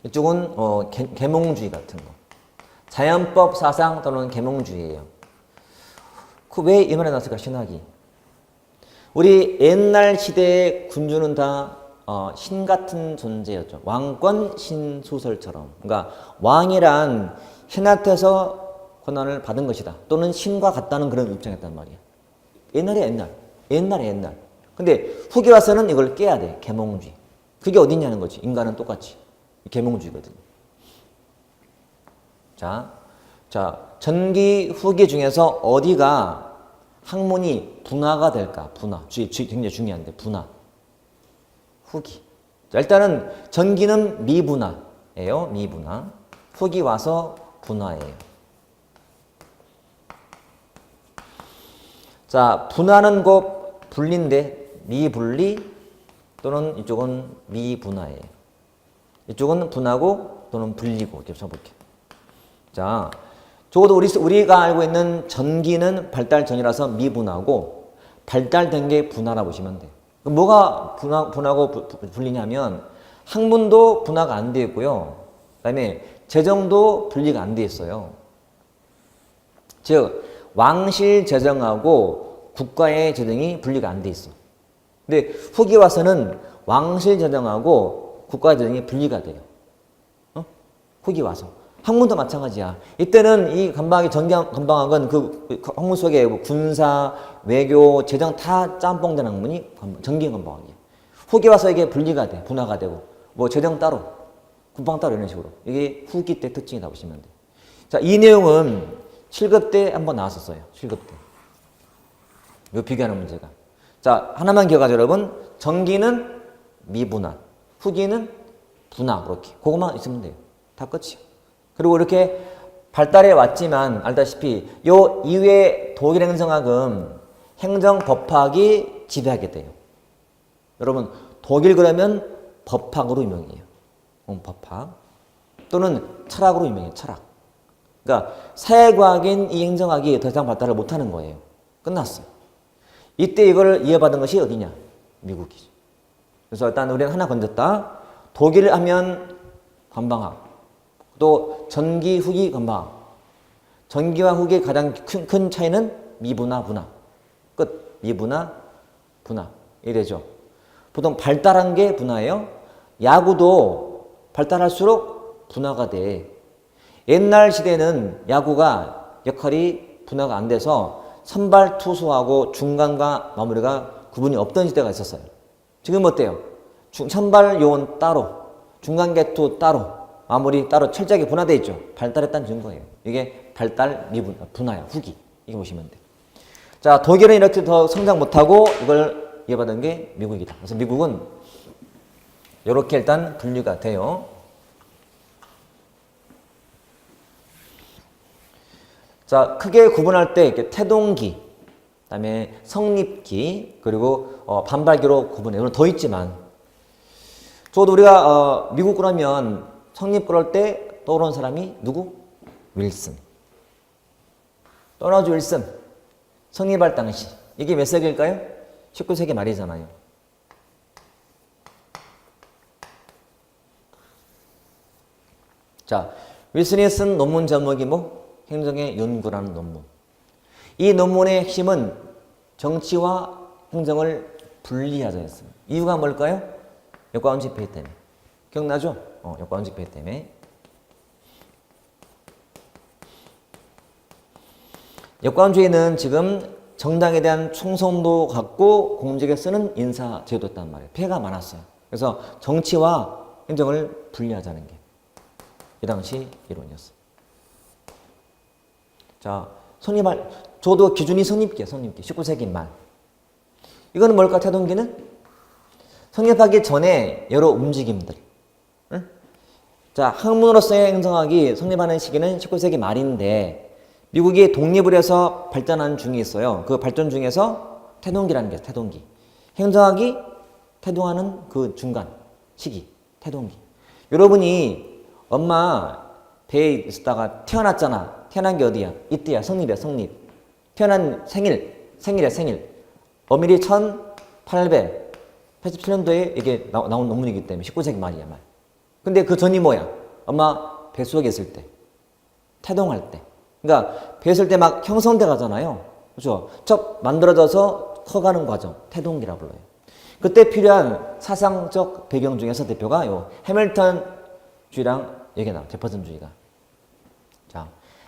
이쪽은 계몽주의 같은 거. 자연법 사상 또는 계몽주의예요. 그 왜 이 말이 나왔을까, 신학이? 우리 옛날 시대의 군주는 다 신 같은 존재였죠. 왕권 신소설처럼. 그러니까 왕이란 신한테서 권한을 받은 것이다. 또는 신과 같다는 그런 입장이었단 말이야. 옛날에 옛날. 근데 후기 와서는 이걸 깨야 돼. 계몽주의. 그게 어디냐는 거지. 인간은 똑같이. 계몽주의거든요. 자, 전기 후기 중에서 어디가 학문이 분화가 될까? 분화. 굉장히 중요한데, 분화. 후기. 자, 일단은 전기는 미분화예요. 미분화. 후기 와서 분화예요. 자, 분화는 곧 분리인데 미분리 또는 이쪽은 미분화예요. 이쪽은 분하고 또는 분리고 이렇게 써볼게요. 자, 적어도 우리가 알고 있는 전기는 발달 전이라서 미분하고 발달된 게 분화라 보시면 돼요. 뭐가 분하고 분리냐면 학문도 분화가 안 되어 있고요. 그 다음에 재정도 분리가 안 되어 있어요. 즉 왕실 재정하고 국가의 재정이 분리가 안 돼 있어. 근데 후기 와서는 왕실 재정하고 국가의 재정이 분리가 돼요. 후기 와서. 학문도 마찬가지야. 이때는 이 전기 건방학은 그 학문 속에 군사, 외교, 재정 다 짬뽕된 학문이 전기 건방학이에요. 후기 와서 이게 분리가 돼. 분화가 되고. 뭐 재정 따로, 국방 따로 이런 식으로. 이게 후기 때 특징이다 보시면 돼. 자, 이 내용은 7급 때 한번 나왔었어요. 7급 때. 요 비교하는 문제가. 자, 하나만 기억하죠, 여러분. 전기는 미분화, 후기는 분화, 그렇게. 그것만 있으면 돼요. 다 끝이요. 그리고 이렇게 발달해 왔지만, 알다시피, 요 이외의 독일 행정학은 행정법학이 지배하게 돼요. 여러분, 독일 그러면 법학으로 유명해요. 법학. 또는 철학으로 유명해요, 철학. 그러니까 사회과학인 이 행정학이 더 이상 발달을 못하는 거예요. 끝났어요. 이때 이걸 이어받은 것이 어디냐? 미국이죠. 그래서 일단 우리는 하나 건졌다. 독일 하면 건방학. 또 전기, 후기, 건방학. 전기와 후기의 가장 큰 차이는 미분화, 분화. 끝. 미분화, 분화. 이래죠. 보통 발달한 게 분화예요. 야구도 발달할수록 분화가 돼. 옛날 시대는 야구가 역할이 분화가 안 돼서 선발 투수하고 중간과 마무리가 구분이 없던 시대가 있었어요. 지금 어때요? 선발 요원 따로, 중간 개투 따로, 마무리 따로 철저하게 분화되어 있죠. 발달했다는 증거예요. 이게 발달 미분, 분화야, 후기. 이게 보시면 돼. 자, 독일은 이렇게 더 성장 못하고 이걸 이어받은 게 미국이다. 그래서 미국은 이렇게 일단 분류가 돼요. 자, 크게 구분할 때 이렇게 태동기, 그다음에 성립기, 그리고 반발기로 구분해요. 물론 더 있지만, 저도 우리가 미국 그러면 성립 그럴 때 떠오르는 사람이 누구? 윌슨. 또나즈 윌슨. 성립할 당시. 이게 몇 세기일까요? 19세기 말이잖아요. 자, 윌슨이 쓴 논문 제목이 뭐? 행정의 연구라는 논문. 이 논문의 핵심은 정치와 행정을 분리하자였습니다. 이유가 뭘까요? 역과운 집회 때문에. 기억나죠? 역과운 집회 때문에. 역과운주의는 지금 정당에 대한 충성도 갖고 공직에 쓰는 인사 제도였단 말이에요. 폐해가 많았어요. 그래서 정치와 행정을 분리하자는 게 이 당시 이론이었어요. 자, 저도 기준이 성립기야, 성립기. 19세기 말. 이거는 뭘까, 태동기는? 성립하기 전에 여러 움직임들. 응? 자, 학문으로서의 행정학이 성립하는 시기는 19세기 말인데, 미국이 독립을 해서 발전하는 중에 있어요. 그 발전 중에서 태동기라는 게 태동기. 행정학이 태동하는 그 중간 시기, 태동기. 여러분이 엄마 배에 있다가 태어났잖아. 태어난 게 어디야? 이때야. 성립이야, 성립. 태어난 생일이야, 생일. 어밀히 1887년도에 이게 나온 논문이기 때문에 19세기 말이야, 말. 근데 그 전이 뭐야? 아마 뱃속에 있을 때, 태동할 때. 그러니까 배 있을 때 막 형성돼 가잖아요. 그렇죠? 척 만들어져서 커가는 과정, 태동기라고 불러요. 그때 필요한 사상적 배경 중에서 대표가 요 해밀턴주의랑 얘기 나와요. 제퍼슨주의가. 자,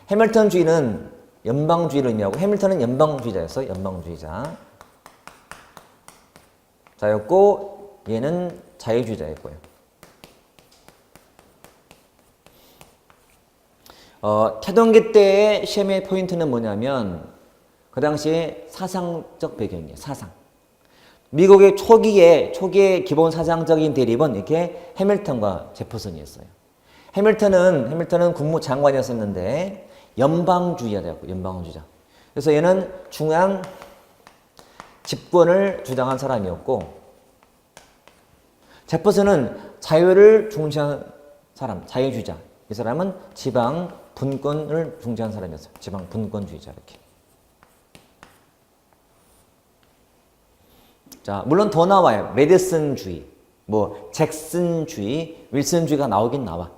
해밀턴주의는 연방주의를 의미하고 해밀턴은 연방주의자였어요. 연방주의자. 자였고 얘는 자유주의자였고요. 태동기 때의 시험의 포인트는 뭐냐면 그 당시에 사상적 배경이에요. 사상. 미국의 초기의 기본 사상적인 대립은 이렇게 해밀턴과 제퍼슨이었어요. 해밀턴은 국무장관이었었는데 연방주의자였고 연방주의자. 그래서 얘는 중앙 집권을 주장한 사람이었고 제퍼슨은 자유를 중시한 사람, 자유주의자. 이 사람은 지방 분권을 중시한 사람이었어요. 지방 분권주의자 이렇게. 자, 물론 더 나와요. 메디슨주의, 뭐 잭슨주의, 윌슨주의가 나오긴 나와.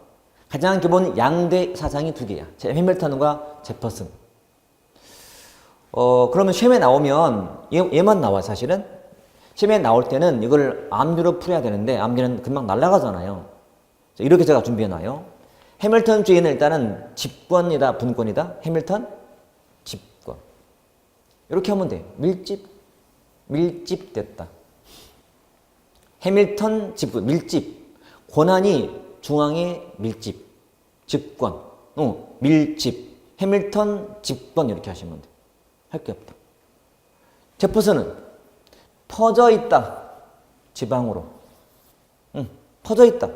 가장 기본 양대 사상이 두 개야. 해밀턴과 제퍼슨. 그러면 시험에 나오면 얘만 나와 사실은. 시험에 나올 때는 이걸 암기로 풀어야 되는데 암기는 금방 날아가잖아요. 이렇게 제가 준비해놔요. 해밀턴주의는 일단은 집권이다, 분권이다. 해밀턴, 집권. 이렇게 하면 돼. 밀집됐다. 해밀턴 집권, 밀집. 권한이 중앙에 밀집. 집권. 밀집. 해밀턴 집권 이렇게 하시면 돼. 할 게 없다. 제퍼슨은 퍼져 있다. 지방으로. 퍼져 있다.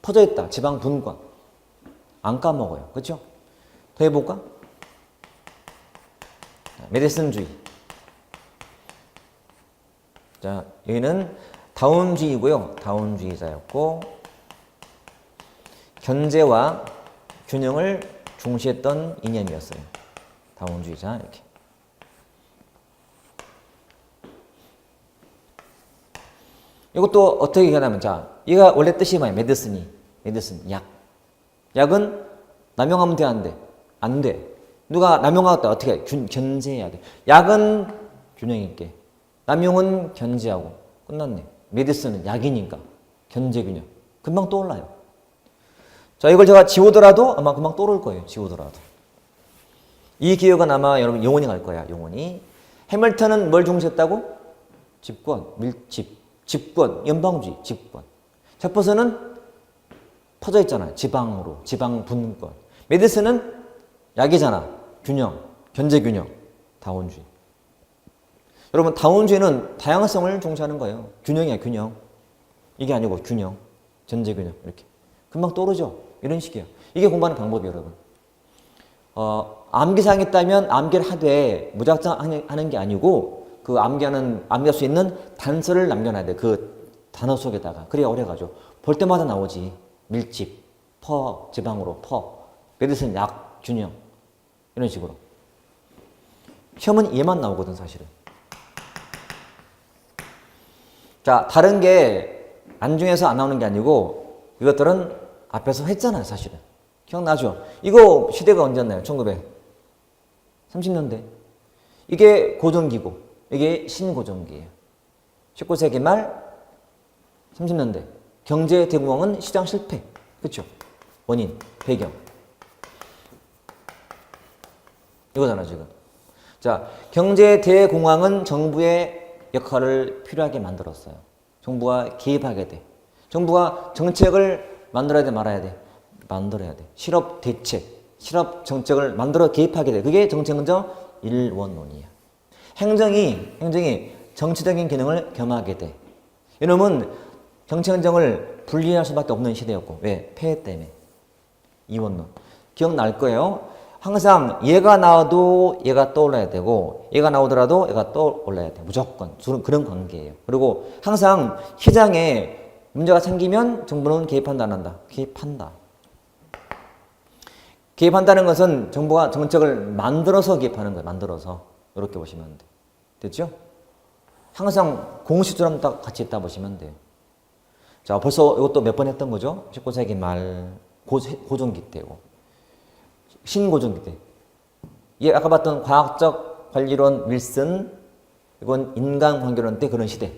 퍼져 있다. 지방 분권. 안 까먹어요. 그렇죠? 더 해볼까? 메디슨주의. 자, 여기는 다운주의고요. 다운주의자였고 견제와 균형을 중시했던 이념이었어요. 다운주의자 이렇게. 이것도 어떻게 하냐면 자, 얘가 원래 뜻이 뭐야? 메디슨, 약. 약은 남용하면 돼, 안 돼? 안 돼. 누가 남용하겠다 어떻게 해? 견제해야 돼. 약은 균형 있게. 남용은 견제하고 끝났네. 메디슨은 약이니까 견제 균형. 금방 떠올라요. 자, 이걸 제가 지우더라도 아마 금방 떠오를 거예요. 지우더라도. 이 기억은 아마 여러분 영원히 갈 거야. 영원히. 해밀턴은 뭘 중시했다고? 집권, 밀집, 집권, 연방주의, 집권. 제퍼슨은 퍼져 있잖아요. 지방으로, 지방 분권. 메디슨은 약이잖아. 균형, 견제 균형, 다운주의. 여러분 다운주의는 다양성을 중시하는 거예요. 균형이야, 균형. 이게 아니고 균형, 견제 균형 이렇게. 금방 떠오르죠? 이런 식이에요. 이게 공부하는 방법이에요, 여러분. 암기사항이 있다면 암기를 하되 무작정 하는 게 아니고 그 암기할 수 있는 단서를 남겨놔야 돼. 그 단어 속에다가. 그래야 오래 가죠. 볼 때마다 나오지. 밀집, 지방으로, 메디슨, 약, 균형. 이런 식으로. 시험은 얘만 나오거든, 사실은. 자, 다른 게 안중에서 안 나오는 게 아니고 이것들은 앞에서 했잖아요, 사실은. 기억나죠? 이거 시대가 언제였나요? 1930년대. 이게 고전기고, 이게 신고전기예요. 19세기 말 30년대. 경제 대공황은 시장 실패. 그렇죠? 원인, 배경. 이거잖아, 지금. 자, 경제 대공황은 정부의 역할을 필요하게 만들었어요. 정부가 개입하게 돼. 정부가 정책을 만들어야 돼, 말아야 돼? 만들어야 돼. 실업 대책, 실업 정책을 만들어 개입하게 돼. 그게 정책적 일원론이야. 행정이 정치적인 기능을 겸하게 돼. 이놈은 정치행정을 분리할 수밖에 없는 시대였고. 왜? 폐해 때문에. 이원론. 기억날 거예요. 항상 얘가 나와도 얘가 떠올라야 되고 얘가 나오더라도 얘가 떠올라야 돼. 무조건. 그런 관계예요. 그리고 항상 시장에 문제가 생기면 정부는 개입한다, 안 한다? 개입한다. 개입한다는 것은 정부가 정책을 만들어서 개입하는 거예요. 만들어서. 이렇게 보시면 돼. 됐죠? 항상 공시처럼 딱 같이 있다 보시면 돼요. 자, 벌써 이것도 몇 번 했던 거죠? 19세기 말 고전기 때고 신고전기 때. 예, 아까 봤던 과학적 관리론 윌슨, 이건 인간관계론 때 그런 시대.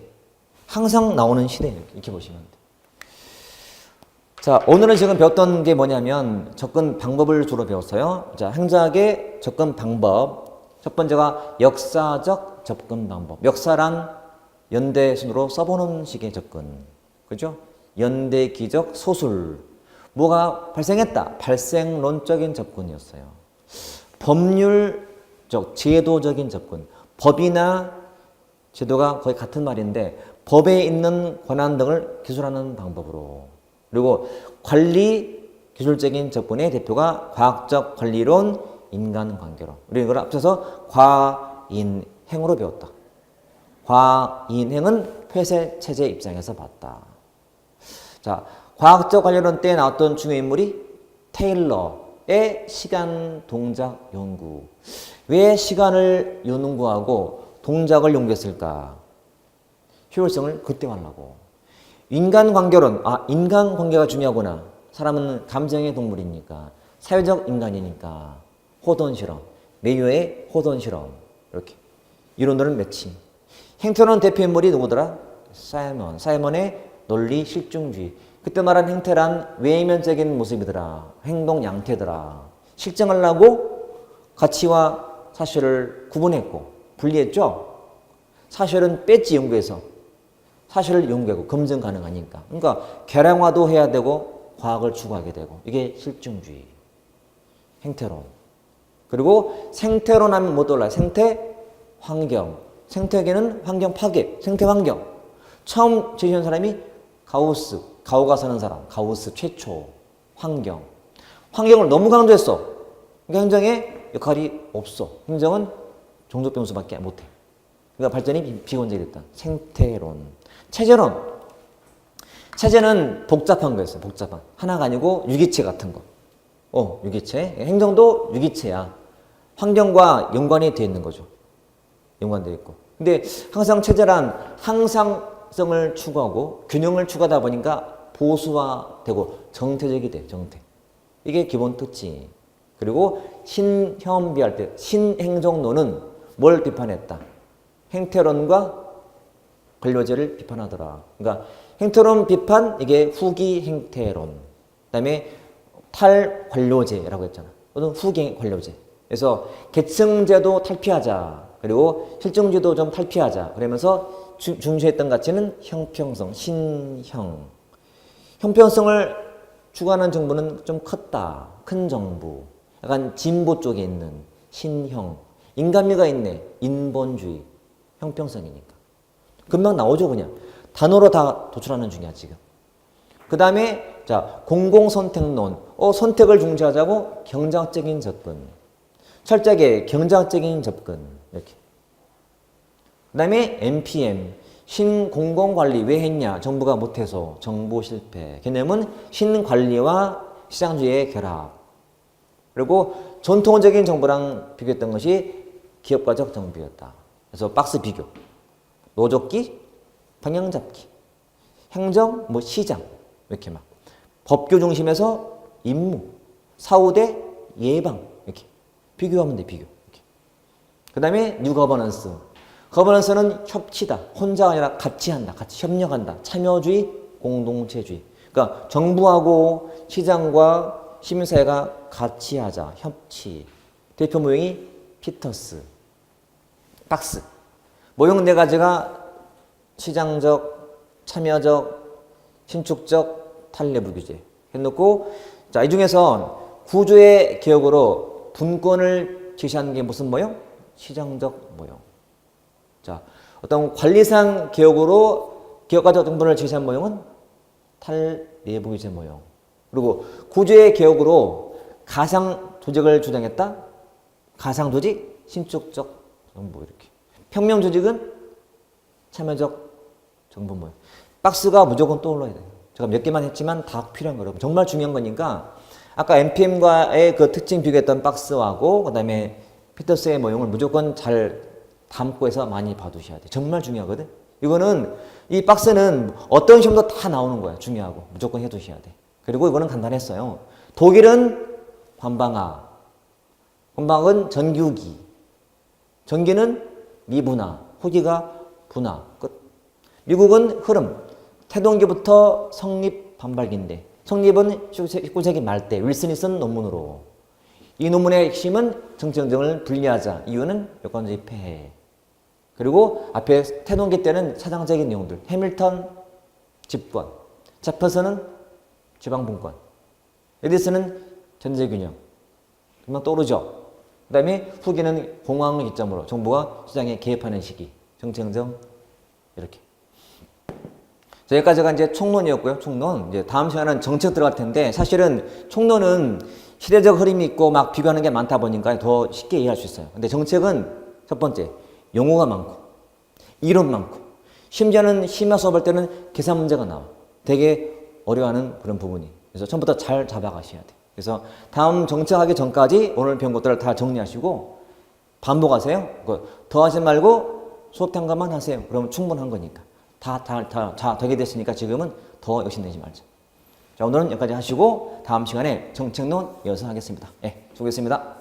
항상 나오는 시대 이렇게 보시면 돼요. 자, 오늘은 지금 배웠던 게 뭐냐면 접근 방법을 주로 배웠어요. 자, 행자학의 접근 방법. 첫 번째가 역사적 접근 방법. 역사란 연대순으로 써보는 식의 접근. 그죠? 연대기적 소술. 뭐가 발생했다. 발생론적인 접근이었어요. 법률적, 제도적인 접근. 법이나 제도가 거의 같은 말인데 법에 있는 권한 등을 기술하는 방법으로. 그리고 관리 기술적인 접근의 대표가 과학적 관리론, 인간관계론. 우리 이걸 합쳐서 과인행으로 배웠다. 과인행은 폐쇄 체제 입장에서 봤다. 자, 과학적 관리론 때 나왔던 중요 인물이 테일러의 시간 동작 연구. 왜 시간을 연구하고 동작을 연구했을까? 효율성을 극대화하려고. 인간관계론, 인간관계가 중요하구나. 사람은 감정의 동물이니까, 사회적 인간이니까, 호돈실험, 메이어의 호돈실험, 이렇게 이론들을 매칭. 행태론 대표 인물이 누구더라? 사이먼의 논리 실증주의. 그때 말한 행태란 외면적인 모습이더라. 행동 양태더라. 실증하려고 가치와 사실을 구분했고 분리했죠. 사실은 뺐지 연구에서. 사실을 연구하고 검증 가능하니까. 그러니까 계량화도 해야 되고 과학을 추구하게 되고. 이게 실증주의. 행태론. 그리고 생태론 하면 뭐 떠올라요? 생태, 환경. 생태계는 환경 파괴. 생태 환경. 처음 제시한 사람이 가우스. 가오가 사는 사람. 가우스 최초. 환경. 환경을 너무 강조했어. 그러니까 행정에 역할이 없어. 행정은 종족 변수밖에 못해. 그러니까 발전이 비건적이 됐다. 생태론. 체제론. 체제는 복잡한 거였어요. 복잡한. 하나가 아니고 유기체 같은 거. 유기체. 행정도 유기체야. 환경과 연관이 되어 있는 거죠. 연관되어 있고. 근데 항상 체제란 항상성을 추구하고 균형을 추구하다 보니까 보수화되고 정태적이 돼. 정태. 이게 기본 특징. 그리고 신현비할 때 신행정론은 뭘 비판했다? 행태론과 관료제를 비판하더라. 그러니까 행태론 비판, 이게 후기 행태론. 그 다음에 탈관료제라고 했잖아. 또는 후기 관료제. 그래서 계층제도 탈피하자. 그리고 실정제도 좀 탈피하자. 그러면서 중시했던 가치는 형평성, 신형. 형평성을 추구하는 정부는 좀 컸다. 큰 정부. 약간 진보 쪽에 있는 신형. 인간미가 있네. 인본주의. 형평성이니까. 금방 나오죠, 그냥. 단어로 다 도출하는 중이야, 지금. 그 다음에, 자, 공공선택론. 선택을 중시하자고 경쟁적인 접근. 철저하게 경쟁적인 접근. 이렇게. 그 다음에 NPM. 신공공관리 왜 했냐? 정부가 못해서. 정보 실패. 개념은 신관리와 시장주의의 결합. 그리고 전통적인 정부랑 비교했던 것이 기업가적 정부였다. 그래서 박스 비교. 노조끼, 방향잡기, 행정, 시장 이렇게 막 법규 중심에서 임무, 사후 대 예방 이렇게 비교하면 돼 비교. 그 다음에 뉴 거버넌스. 거버넌스는 협치다. 혼자가 아니라 같이 한다. 같이 협력한다. 참여주의, 공동체주의. 그러니까 정부하고 시장과 시민사회가 같이 하자. 협치. 대표 모형이 피터스. 박스. 모형 네 가지가 시장적, 참여적, 신축적, 탈내부 규제 해놓고, 자, 이 중에서 구조의 개혁으로 분권을 제시하는 게 무슨 모형? 시장적 모형. 자, 어떤 관리상 개혁으로 기업가적 등분을 제시한 모형은 탈내부 규제 모형. 그리고 구조의 개혁으로 가상 조직을 주장했다? 가상 조직, 신축적 정부 이렇게. 평명 조직은 참여적 정부 모형. 박스가 무조건 떠올라야 돼요. 제가 몇 개만 했지만 다 필요한 거라고. 정말 중요한 거니까 아까 NPM과의 그 특징 비교했던 박스하고 그 다음에 피터스의 모형을 무조건 잘 담고 해서 많이 봐두셔야 돼요. 정말 중요하거든. 이거는 이 박스는 어떤 시험도 다 나오는 거야. 중요하고 무조건 해두셔야 돼. 그리고 이거는 간단했어요. 독일은 관방화, 관방은 전교기, 전기는 미분화, 후기가 분화, 끝. 미국은 흐름, 태동기부터 성립 반발기인데 성립은 19세기 말때 윌슨이 쓴 논문으로 이 논문의 핵심은 정치행정을 분리하자. 이유는 여권주의 폐해. 그리고 앞에 태동기 때는 사상적인 내용들. 해밀턴 집권, 제퍼슨은 지방분권, 에디슨은 전제균형. 금방 떠오르죠. 그 다음에 후기는 공황을 기점으로 정부가 시장에 개입하는 시기. 정치행정 이렇게. 자, 여기까지가 이제 총론이었고요. 총론. 이제 다음 시간은 정책 들어갈 텐데 사실은 총론은 시대적 흐름이 있고 막 비교하는 게 많다 보니까 더 쉽게 이해할 수 있어요. 근데 정책은 첫 번째 용어가 많고 이론 많고 심지어는 심야 수업할 때는 계산 문제가 나와. 되게 어려워하는 그런 부분이. 그래서 처음부터 잘 잡아가셔야 돼. 그래서 다음 정책하기 전까지 오늘 배운 것들을 다 정리하시고 반복하세요. 더 하지 말고 수업 탐관만 하세요. 그러면 충분한 거니까. 다 되게 됐으니까 지금은 더 욕심내지 말자. 자, 오늘은 여기까지 하시고 다음 시간에 정책론 이어서 하겠습니다. 네, 수고했습니다.